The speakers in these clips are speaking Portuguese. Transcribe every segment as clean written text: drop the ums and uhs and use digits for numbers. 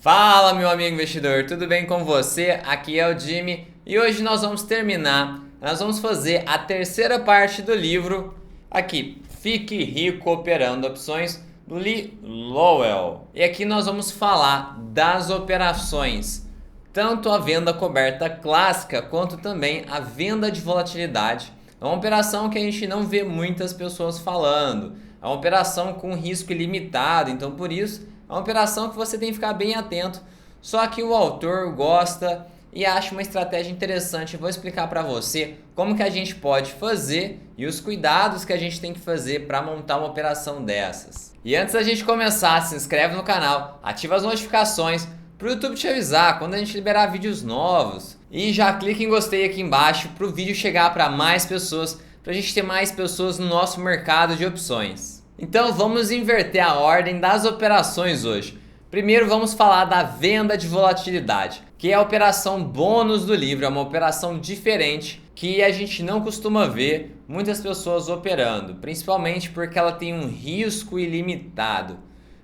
Fala, meu amigo investidor, tudo bem com você? Aqui é o Jimmy e hoje nós vamos fazer a terceira parte do livro aqui, Fique Rico Operando Opções, do Lee Lowell. E aqui nós vamos falar das operações, tanto a venda coberta clássica quanto também a venda de volatilidade. É uma operação que a gente não vê muitas pessoas falando, é uma operação com risco ilimitado, então por isso é uma operação que você tem que ficar bem atento. Só que o autor gosta e acha uma estratégia interessante. Eu vou explicar para você como que a gente pode fazer e os cuidados que a gente tem que fazer para montar uma operação dessas. E antes da gente começar, se inscreve no canal, ativa as notificações para o YouTube te avisar quando a gente liberar vídeos novos. E já clica em gostei aqui embaixo para o vídeo chegar para mais pessoas, para a gente ter mais pessoas no nosso mercado de opções. Então vamos inverter a ordem das operações hoje. Primeiro vamos falar da venda de volatilidade, que é a operação bônus do livro, é uma operação diferente que a gente não costuma ver muitas pessoas operando, principalmente porque ela tem um risco ilimitado.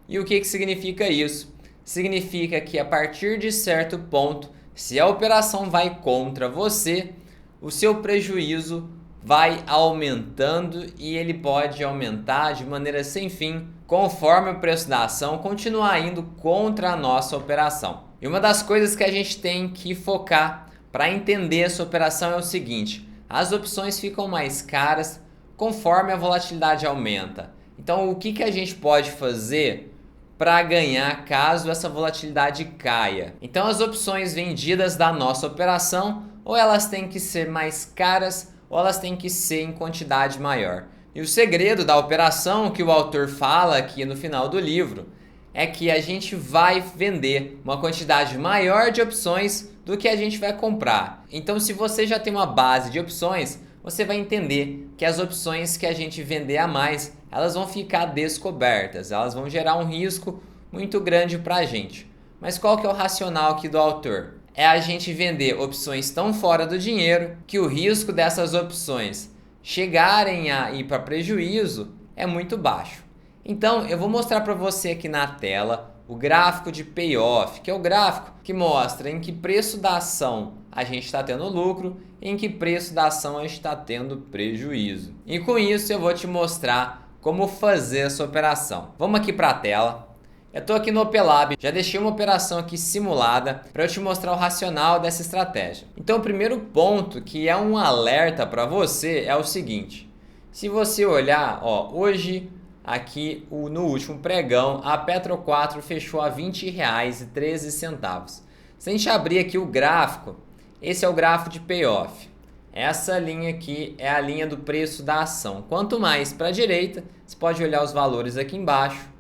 E o que significa isso? Significa que a partir de certo ponto, se a operação vai contra você, o seu prejuízo vai aumentando e ele pode aumentar de maneira sem fim conforme o preço da ação continuar indo contra a nossa operação. E uma das coisas que a gente tem que focar para entender essa operação é o seguinte: as opções ficam mais caras conforme a volatilidade aumenta. Então o que a gente pode fazer para ganhar caso essa volatilidade caia? Então as opções vendidas da nossa operação, ou elas têm que ser mais caras ou elas têm que ser em quantidade maior. E o segredo da operação que o autor fala aqui no final do livro é que a gente vai vender uma quantidade maior de opções do que a gente vai comprar. Então, se você já tem uma base de opções, você vai entender que as opções que a gente vender a mais, elas vão ficar descobertas, elas vão gerar um risco muito grande para a gente. Mas qual que é o racional aqui do autor? É a gente vender opções tão fora do dinheiro que o risco dessas opções chegarem a ir para prejuízo é muito baixo. Então eu vou mostrar para você aqui na tela o gráfico de payoff, que é o gráfico que mostra em que preço da ação a gente está tendo lucro e em que preço da ação a gente está tendo prejuízo. E com isso eu vou te mostrar como fazer essa operação. Vamos aqui para a tela. Eu estou aqui no OPLab, já deixei uma operação aqui simulada para eu te mostrar o racional dessa estratégia. Então o primeiro ponto, que é um alerta para você, é o seguinte: se você olhar, hoje aqui no último pregão a Petro 4 fechou a R$ 20,13. Se a gente abrir aqui o gráfico, esse é o gráfico de payoff. Essa linha aqui é a linha do preço da ação. Quanto mais para a direita, você pode olhar os valores aqui embaixo.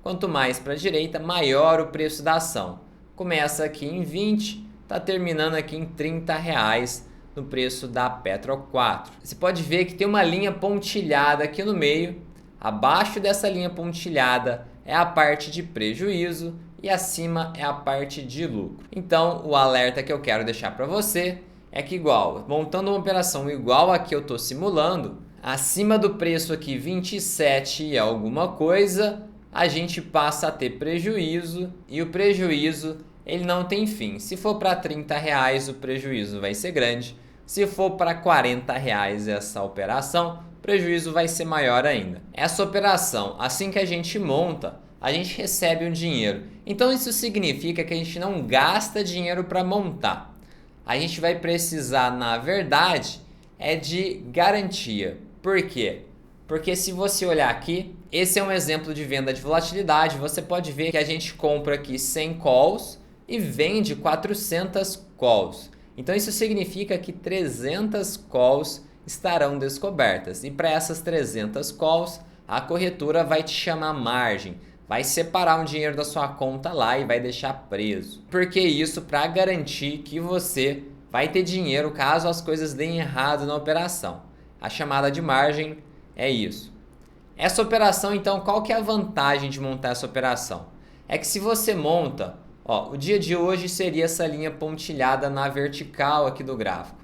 Quanto mais para a direita, maior o preço da ação. Começa aqui em 20, está terminando aqui em R$30 no preço da Petro 4. Você pode ver que tem uma linha pontilhada aqui no meio. Abaixo dessa linha pontilhada é a parte de prejuízo e acima é a parte de lucro. Então o alerta que eu quero deixar para você é que montando uma operação igual a que eu estou simulando, acima do preço aqui 27 e alguma coisa, a gente passa a ter prejuízo e o prejuízo ele não tem fim. Se for para R$30 o prejuízo vai ser grande, se for para R$40 essa operação, o prejuízo vai ser maior ainda. Essa operação, assim que a gente monta, a gente recebe um dinheiro. Então isso significa que a gente não gasta dinheiro para montar. A gente vai precisar, na verdade, de garantia. Por quê? Porque se você olhar aqui, esse é um exemplo de venda de volatilidade. Você pode ver que a gente compra aqui 100 calls e vende 400 calls. Então isso significa que 300 calls estarão descobertas. E para essas 300 calls, a corretora vai te chamar margem. Vai separar um dinheiro da sua conta lá e vai deixar preso. Por que isso? Para garantir que você vai ter dinheiro caso as coisas deem errado na operação. A chamada de margem é isso. Essa operação, então, qual que é a vantagem de montar essa operação? É que se você monta, o dia de hoje seria essa linha pontilhada na vertical aqui do gráfico.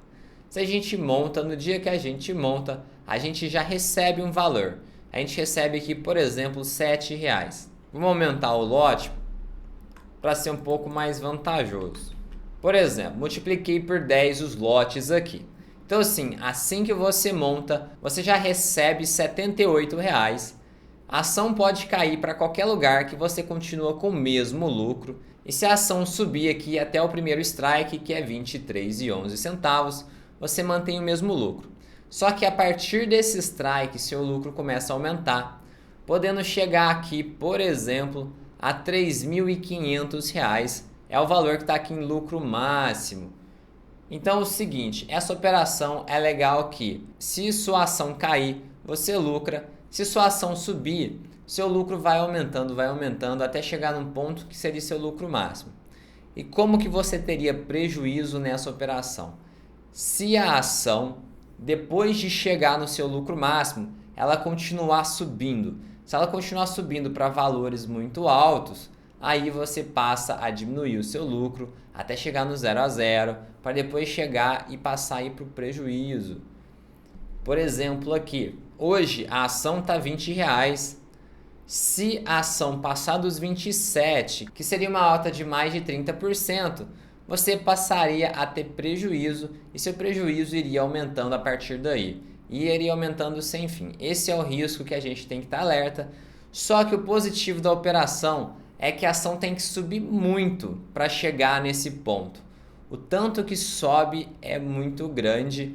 Se a gente monta, no dia que a gente monta, a gente já recebe um valor. A gente recebe aqui, por exemplo, R$7. Vamos aumentar o lote para ser um pouco mais vantajoso. Por exemplo, multipliquei por 10 os lotes aqui. Então assim que você monta, você já recebe R$ 78. A ação pode cair para qualquer lugar que você continua com o mesmo lucro. E se a ação subir aqui até o primeiro strike, que é R$ 23,11, você mantém o mesmo lucro. Só que a partir desse strike, seu lucro começa a aumentar, podendo chegar aqui, por exemplo, a R$ 3.500. É o valor que está aqui em lucro máximo. Então é o seguinte, essa operação é legal que se sua ação cair, você lucra. Se sua ação subir, seu lucro vai aumentando até chegar num ponto que seria seu lucro máximo. E como que você teria prejuízo nessa operação? Se a ação, depois de chegar no seu lucro máximo, ela continuar subindo. Se ela continuar subindo para valores muito altos, aí você passa a diminuir o seu lucro até chegar no 0 a 0, para depois chegar e passar aí para o prejuízo. Por exemplo aqui, hoje a ação está R$ 20. Se a ação passar dos 27, que seria uma alta de mais de 30%, você passaria a ter prejuízo e seu prejuízo iria aumentando a partir daí. E iria aumentando sem fim. Esse é o risco que a gente tem que estar alerta. Só que o positivo da operação é que a ação tem que subir muito para chegar nesse ponto. O tanto que sobe é muito grande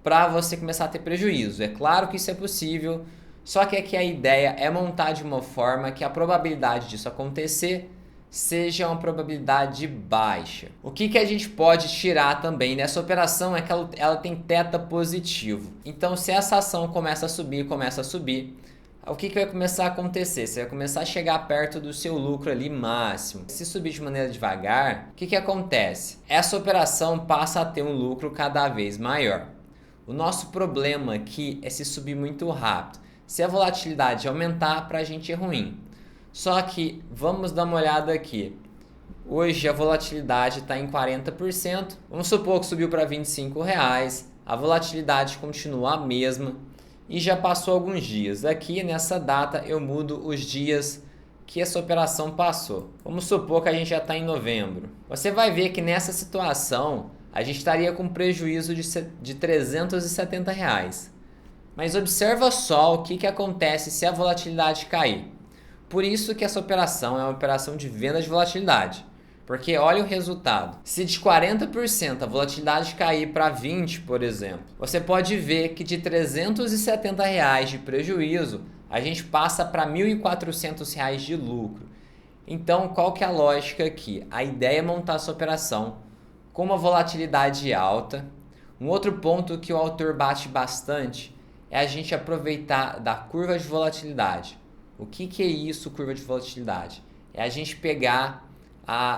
para você começar a ter prejuízo. É claro que isso é possível, só que aqui a ideia é montar de uma forma que a probabilidade disso acontecer seja uma probabilidade baixa. O que a gente pode tirar também nessa operação é que ela tem teta positivo. Então se essa ação começa a subir, o que vai começar a acontecer? Você vai começar a chegar perto do seu lucro ali máximo. Se subir de maneira devagar, o que acontece? Essa operação passa a ter um lucro cada vez maior. O nosso problema aqui é se subir muito rápido. Se a volatilidade aumentar, para a gente é ruim. Só que vamos dar uma olhada aqui. Hoje a volatilidade está em 40%. Vamos supor que subiu para R$ 25. A volatilidade continua a mesma. E já passou alguns dias. Aqui nessa data eu mudo os dias que essa operação passou. Vamos supor que a gente já está em novembro. Você vai ver que nessa situação a gente estaria com prejuízo de R$ 370. Mas observa só o que acontece se a volatilidade cair. Por isso que essa operação é uma operação de venda de volatilidade. Porque olha o resultado. Se de 40% a volatilidade cair para 20%, por exemplo, você pode ver que de R$ 370 de prejuízo, a gente passa para R$ 1.400 de lucro. Então, qual que é a lógica aqui? A ideia é montar essa operação com uma volatilidade alta. Um outro ponto que o autor bate bastante é a gente aproveitar da curva de volatilidade. O que é isso, curva de volatilidade? É a gente pegar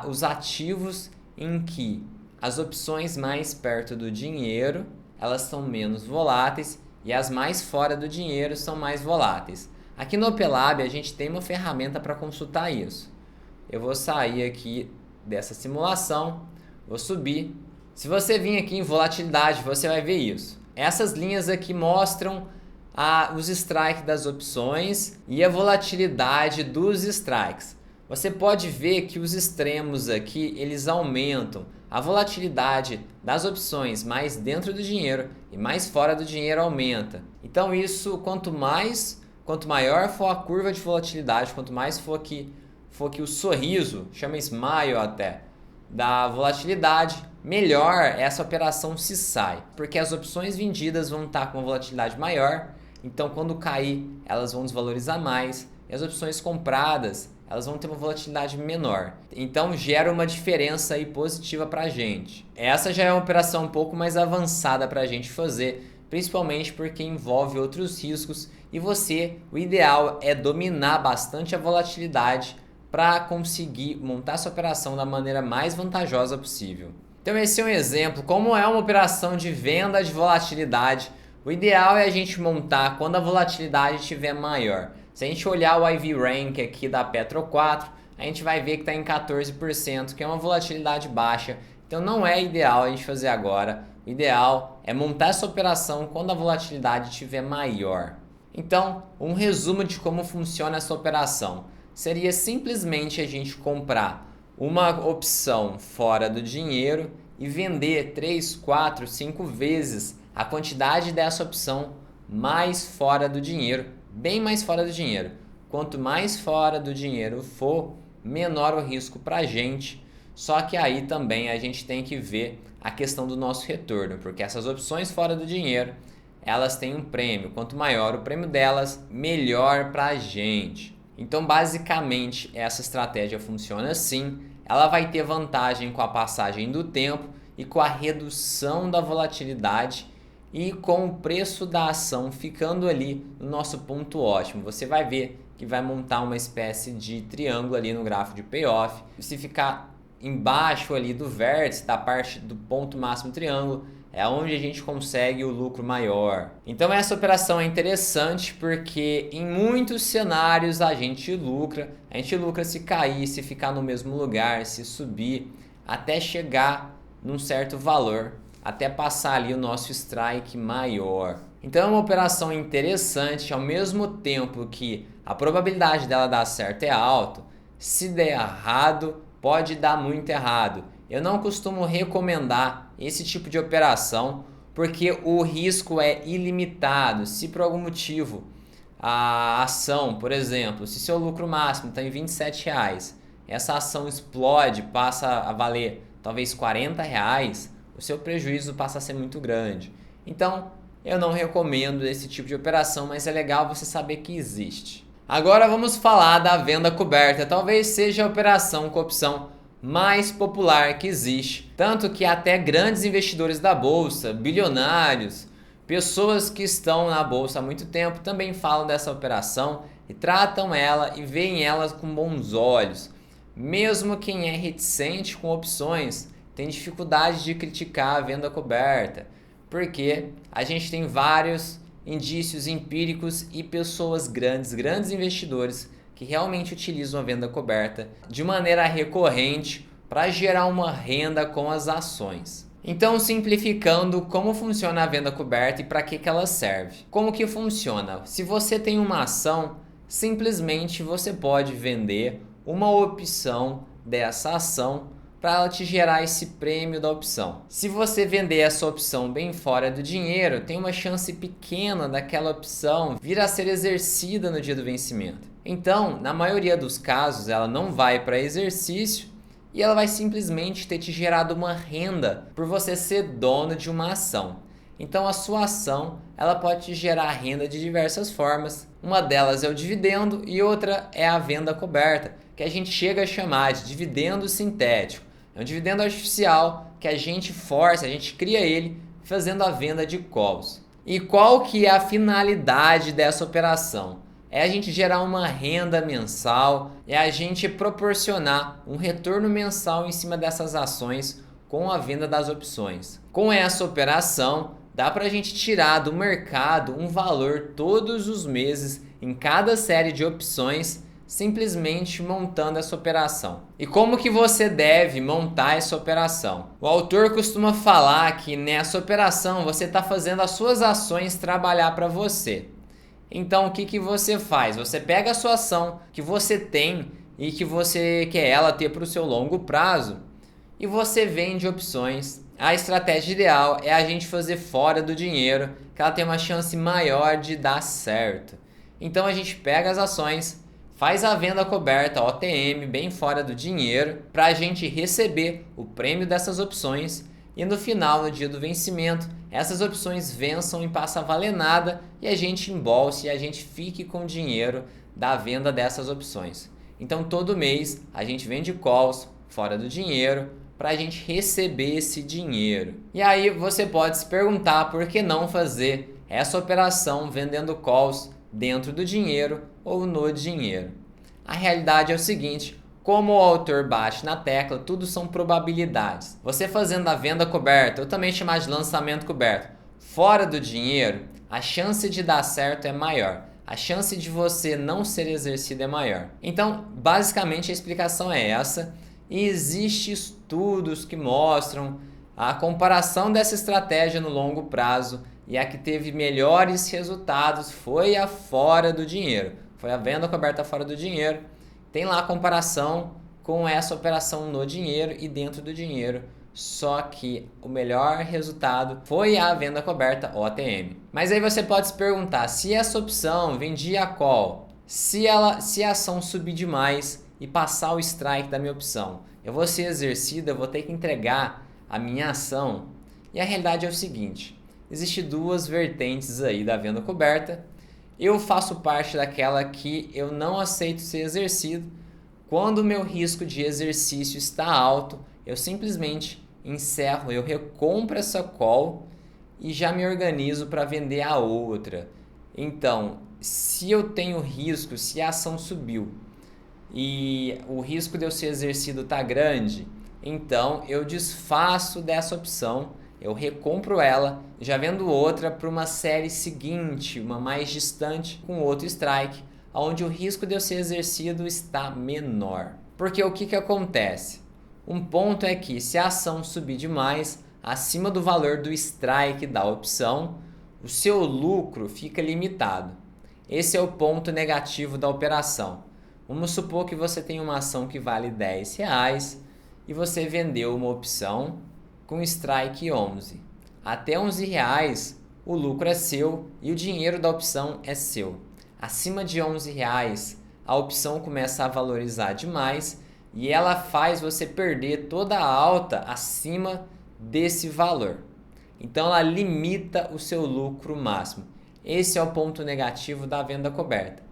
os ativos em que as opções mais perto do dinheiro elas são menos voláteis e as mais fora do dinheiro são mais voláteis. Aqui no Opelab a gente tem uma ferramenta para consultar isso. Eu vou sair aqui dessa simulação, vou subir. Se você vir aqui em volatilidade, você vai ver isso. Essas linhas aqui mostram os strikes das opções e a volatilidade dos strikes. Você pode ver que os extremos aqui, eles aumentam. A volatilidade das opções mais dentro do dinheiro e mais fora do dinheiro aumenta. Então isso, quanto maior for a curva de volatilidade, quanto mais for que o sorriso, chama smile até, da volatilidade, melhor essa operação se sai. Porque as opções vendidas vão estar com uma volatilidade maior, então quando cair elas vão desvalorizar mais. E as opções compradas elas vão ter uma volatilidade menor. Então gera uma diferença aí positiva para a gente. Essa já é uma operação um pouco mais avançada para a gente fazer, principalmente porque envolve outros riscos e o ideal é dominar bastante a volatilidade para conseguir montar essa operação da maneira mais vantajosa possível. Então esse é um exemplo, como é uma operação de venda de volatilidade. O ideal é a gente montar quando a volatilidade estiver maior. Se a gente olhar o IV Rank aqui da Petro 4, a gente vai ver que está em 14%, que é uma volatilidade baixa. Então não é ideal a gente fazer agora. O ideal é montar essa operação quando a volatilidade estiver maior. Então, um resumo de como funciona essa operação seria simplesmente a gente comprar uma opção fora do dinheiro e vender 3, 4, 5 vezes a quantidade dessa opção mais fora do dinheiro, bem mais fora do dinheiro. Quanto mais fora do dinheiro for, menor o risco para a gente. Só que aí também a gente tem que ver a questão do nosso retorno, porque essas opções fora do dinheiro, elas têm um prêmio. Quanto maior o prêmio delas, melhor para a gente. Então, basicamente, essa estratégia funciona assim. Ela vai ter vantagem com a passagem do tempo e com a redução da volatilidade e com o preço da ação ficando ali no nosso ponto ótimo. Você vai ver que vai montar uma espécie de triângulo ali no gráfico de payoff. Se ficar embaixo ali do vértice, da parte do ponto máximo do triângulo, é onde a gente consegue o lucro maior. Então essa operação é interessante porque em muitos cenários a gente lucra se cair, se ficar no mesmo lugar, se subir, até chegar num certo valor, até passar ali o nosso strike maior. Então é uma operação interessante, ao mesmo tempo que a probabilidade dela dar certo é alta, se der errado, pode dar muito errado. Eu não costumo recomendar esse tipo de operação porque o risco é ilimitado. Se por algum motivo a ação, por exemplo, se seu lucro máximo está em R$ 27, essa ação explode, passa a valer talvez R$ 40, o seu prejuízo passa a ser muito grande. Então, eu não recomendo esse tipo de operação, mas é legal você saber que existe. Agora vamos falar da venda coberta. Talvez seja a operação com opção mais popular que existe. Tanto que até grandes investidores da bolsa, bilionários, pessoas que estão na bolsa há muito tempo também falam dessa operação e tratam ela e veem ela com bons olhos. Mesmo quem é reticente com opções tem dificuldade de criticar a venda coberta, porque a gente tem vários indícios empíricos e pessoas grandes investidores que realmente utilizam a venda coberta de maneira recorrente para gerar uma renda com as ações. Então, simplificando, como funciona a venda coberta e para que ela serve? Como que funciona? Se você tem uma ação, simplesmente você pode vender uma opção dessa ação para ela te gerar esse prêmio da opção. Se você vender essa opção bem fora do dinheiro, tem uma chance pequena daquela opção vir a ser exercida no dia do vencimento. Então, na maioria dos casos, ela não vai para exercício e ela vai simplesmente ter te gerado uma renda por você ser dono de uma ação. Então, a sua ação ela pode te gerar renda de diversas formas. Uma delas é o dividendo e outra é a venda coberta, que a gente chega a chamar de dividendo sintético. É um dividendo artificial que a gente força, a gente cria ele fazendo a venda de calls. E qual que é a finalidade dessa operação? É a gente gerar uma renda mensal, é a gente proporcionar um retorno mensal em cima dessas ações com a venda das opções. Com essa operação, dá para a gente tirar do mercado um valor todos os meses em cada série de opções, simplesmente montando essa operação. E como que você deve montar essa operação? O autor costuma falar que nessa operação você está fazendo as suas ações trabalhar para você. Então o que você faz? Você pega a sua ação que você tem e que você quer ela ter para o seu longo prazo e você vende opções. A estratégia ideal é a gente fazer fora do dinheiro, que ela tem uma chance maior de dar certo. Então a gente pega as ações, faz a venda coberta, OTM, bem fora do dinheiro, para a gente receber o prêmio dessas opções e no final, no dia do vencimento, essas opções vençam e passam a valer nada e a gente embolse e a gente fique com o dinheiro da venda dessas opções. Então todo mês a gente vende calls fora do dinheiro para a gente receber esse dinheiro. E aí você pode se perguntar por que não fazer essa operação vendendo calls dentro do dinheiro ou no dinheiro. A realidade é o seguinte, como o autor bate na tecla, tudo são probabilidades. Você fazendo a venda coberta, ou também chamar de lançamento coberto, fora do dinheiro, a chance de dar certo é maior. A chance de você não ser exercido é maior. Então, basicamente a explicação é essa. E existem estudos que mostram a comparação dessa estratégia no longo prazo e a que teve melhores resultados foi a fora do dinheiro. Foi a venda coberta fora do dinheiro. Tem lá a comparação com essa operação no dinheiro e dentro do dinheiro. Só que o melhor resultado foi a venda coberta OTM. Mas aí você pode se perguntar, se essa opção vendia a call, se a ação subir demais e passar o strike da minha opção, eu vou ser exercido, eu vou ter que entregar a minha ação? E a realidade é o seguinte, existem duas vertentes aí da venda coberta. Eu faço parte daquela que eu não aceito ser exercido. Quando o meu risco de exercício está alto, eu simplesmente encerro, eu recompro essa call e já me organizo para vender a outra. Então, se eu tenho risco, se a ação subiu e o risco de eu ser exercido está grande, então eu desfaço dessa opção, eu recompro ela, já vendo outra para uma série seguinte, uma mais distante, com outro strike, onde o risco de eu ser exercido está menor. Porque o que acontece? Um ponto é que se a ação subir demais, acima do valor do strike da opção, o seu lucro fica limitado. Esse é o ponto negativo da operação. Vamos supor que você tem uma ação que vale R$10 e você vendeu uma opção com strike 11. Até R$11 o lucro é seu e o dinheiro da opção é seu. Acima de R$11 a opção começa a valorizar demais e ela faz você perder toda a alta acima desse valor. Então ela limita o seu lucro máximo. Esse é o ponto negativo da venda coberta.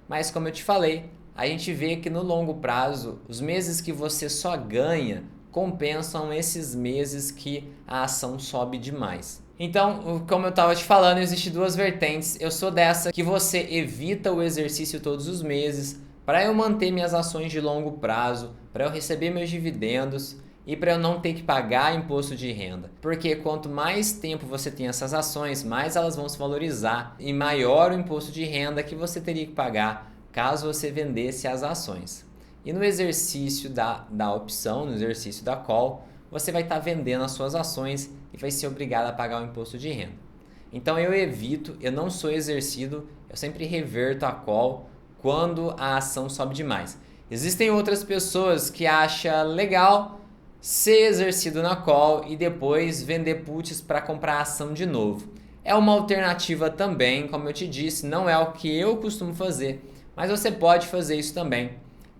Mas como eu te falei, a gente vê que no longo prazo, os meses que você só ganha compensam esses meses que a ação sobe demais. Então, como eu estava te falando, existem duas vertentes. Eu sou dessa que você evita o exercício todos os meses para eu manter minhas ações de longo prazo, para eu receber meus dividendos e para eu não ter que pagar imposto de renda. Porque quanto mais tempo você tem essas ações, mais elas vão se valorizar e maior o imposto de renda que você teria que pagar caso você vendesse as ações. E no exercício da opção, no exercício da call, você vai estar vendendo as suas ações e vai ser obrigado a pagar o imposto de renda. Então eu evito, eu não sou exercido, eu sempre reverto a call quando a ação sobe demais. Existem outras pessoas que acham legal ser exercido na call e depois vender puts para comprar a ação de novo. É uma alternativa também, como eu te disse, não é o que eu costumo fazer, mas você pode fazer isso também.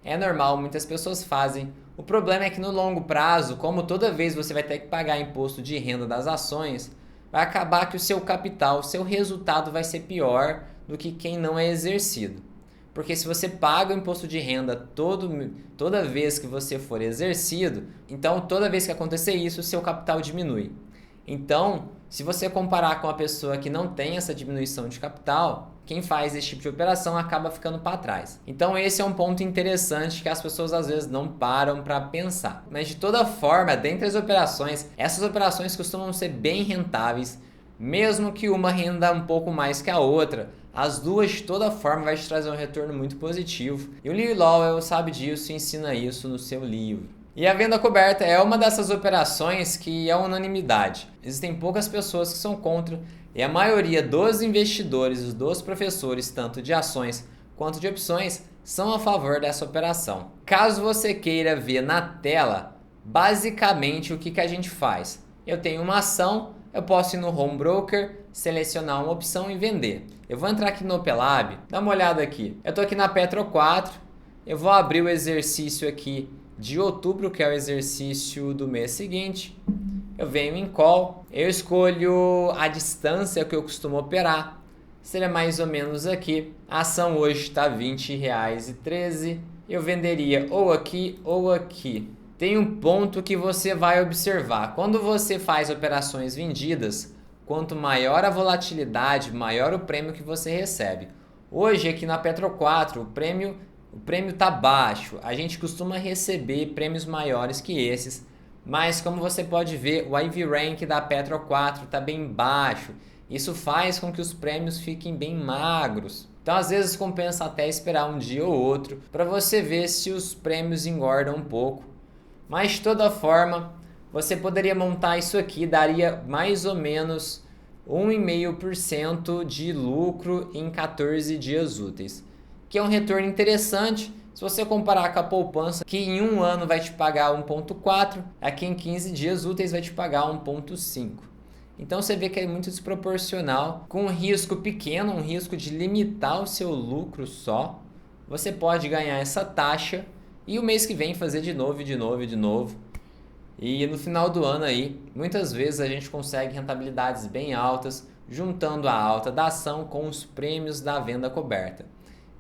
É normal, muitas pessoas fazem. O problema é que no longo prazo, como toda vez você vai ter que pagar imposto de renda das ações, vai acabar que o seu capital, o seu resultado vai ser pior do que quem não é exercido. Porque se você paga o imposto de renda toda vez que você for exercido, então toda vez que acontecer isso, o seu capital diminui. Então, se você comparar com a pessoa que não tem essa diminuição de capital, quem faz esse tipo de operação acaba ficando para trás. Então esse é um ponto interessante que as pessoas às vezes não param para pensar. Mas de toda forma, dentre as operações, essas operações costumam ser bem rentáveis, mesmo que uma renda um pouco mais que a outra. As duas de toda forma vai te trazer um retorno muito positivo. E o Lee Lowell sabe disso e ensina isso no seu livro. E a venda coberta é uma dessas operações que é unanimidade. Existem poucas pessoas que são contra e a maioria dos investidores, dos professores, tanto de ações quanto de opções, são a favor dessa operação. Caso você queira ver na tela, basicamente o que a gente faz? Eu tenho uma ação, eu posso ir no Home Broker, selecionar uma opção e vender. Eu vou entrar aqui no Opelab, dá uma olhada aqui. Eu estou aqui na Petro 4, eu vou abrir o exercício aqui de outubro, que é o exercício do mês seguinte. Eu venho em call, eu escolho a distância que eu costumo operar, seria mais ou menos aqui. A ação hoje está R$ 20,13, eu venderia ou aqui ou aqui. Tem um ponto que você vai observar, quando você faz operações vendidas, quanto maior a volatilidade, maior o prêmio que você recebe. Hoje aqui na Petro 4, o prêmio está baixo, a gente costuma receber prêmios maiores que esses, mas como você pode ver, o IV Rank da Petro 4 está bem baixo, isso faz com que os prêmios fiquem bem magros. Então às vezes compensa até esperar um dia ou outro para você ver se os prêmios engordam um pouco, mas de toda forma você poderia montar isso aqui, daria mais ou menos 1,5% de lucro em 14 dias úteis, que é um retorno interessante Se você comparar com a poupança, que em um ano vai te pagar 1,4, aqui em 15 dias úteis vai te pagar 1,5. Então você vê que é muito desproporcional, com um risco pequeno, um risco de limitar o seu lucro só. Você pode ganhar essa taxa e o mês que vem fazer de novo, de novo, de novo. E no final do ano aí, muitas vezes a gente consegue rentabilidades bem altas, juntando a alta da ação com os prêmios da venda coberta.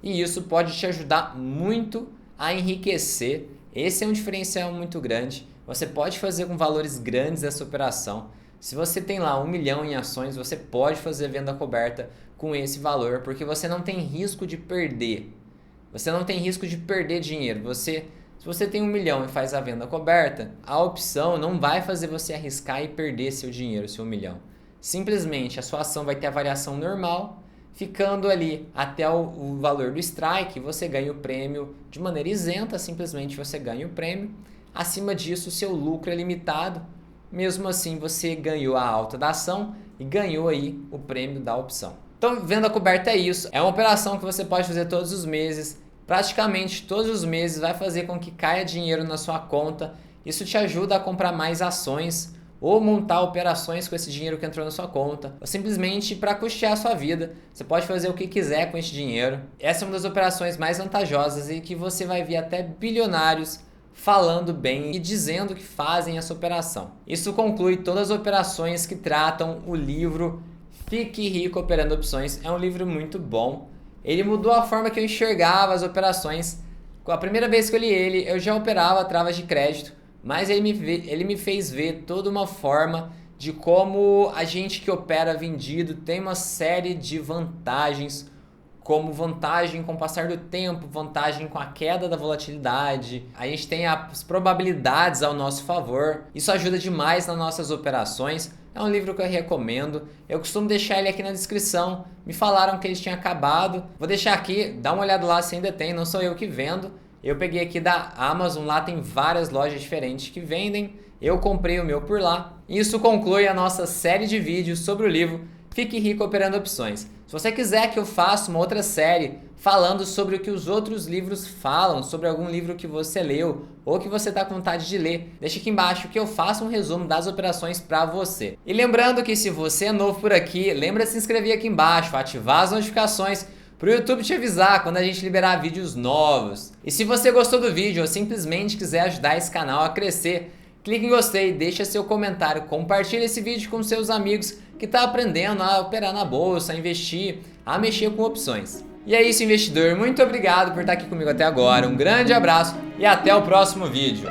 E isso pode te ajudar muito a enriquecer. Esse é um diferencial muito grande. Você pode fazer com valores grandes essa operação. Se você tem lá 1 milhão em ações, você pode fazer venda coberta com esse valor, porque você não tem risco de perder. Você não tem risco de perder dinheiro. Se você tem 1 milhão e faz a venda coberta, a opção não vai fazer você arriscar e perder seu dinheiro, seu 1 milhão. Simplesmente a sua ação vai ter a variação normal, ficando ali até o valor do strike, você ganha o prêmio de maneira isenta, simplesmente você ganha o prêmio. Acima disso, o seu lucro é limitado. Mesmo assim, você ganhou a alta da ação e ganhou aí o prêmio da opção. Então, venda coberta é isso. É uma operação que você pode fazer todos os meses. Praticamente todos os meses vai fazer com que caia dinheiro na sua conta. Isso te ajuda a comprar mais ações ou montar operações com esse dinheiro que entrou na sua conta, ou simplesmente para custear a sua vida. Você pode fazer o que quiser com esse dinheiro. Essa é uma das operações mais vantajosas e que você vai ver até bilionários falando bem e dizendo que fazem essa operação. Isso conclui todas as operações que tratam o livro Fique Rico Operando Opções. É um livro muito bom. Ele mudou a forma que eu enxergava as operações. A primeira vez que eu li ele, eu já operava travas de crédito, mas ele me fez ver toda uma forma de como a gente que opera vendido tem uma série de vantagens, como vantagem com o passar do tempo, vantagem com a queda da volatilidade. A gente tem as probabilidades ao nosso favor. Isso ajuda demais nas nossas operações. É um livro que eu recomendo. Eu costumo deixar ele aqui na descrição. Me falaram que ele tinha acabado. Vou deixar aqui, dá uma olhada lá se ainda tem. Não sou eu que vendo. Eu peguei aqui da Amazon, lá tem várias lojas diferentes que vendem. Eu comprei o meu por lá. Isso conclui a nossa série de vídeos sobre o livro Fique Rico Operando Opções. Se você quiser que eu faça uma outra série falando sobre o que os outros livros falam, sobre algum livro que você leu ou que você está com vontade de ler, deixa aqui embaixo que eu faço um resumo das operações para você. E lembrando que se você é novo por aqui, lembra de se inscrever aqui embaixo, ativar as notificações para o YouTube te avisar quando a gente liberar vídeos novos. E se você gostou do vídeo ou simplesmente quiser ajudar esse canal a crescer, clique em gostei, deixa seu comentário, compartilhe esse vídeo com seus amigos que estão aprendendo a operar na bolsa, a investir, a mexer com opções. E é isso, investidor. Muito obrigado por estar aqui comigo até agora. Um grande abraço e até o próximo vídeo.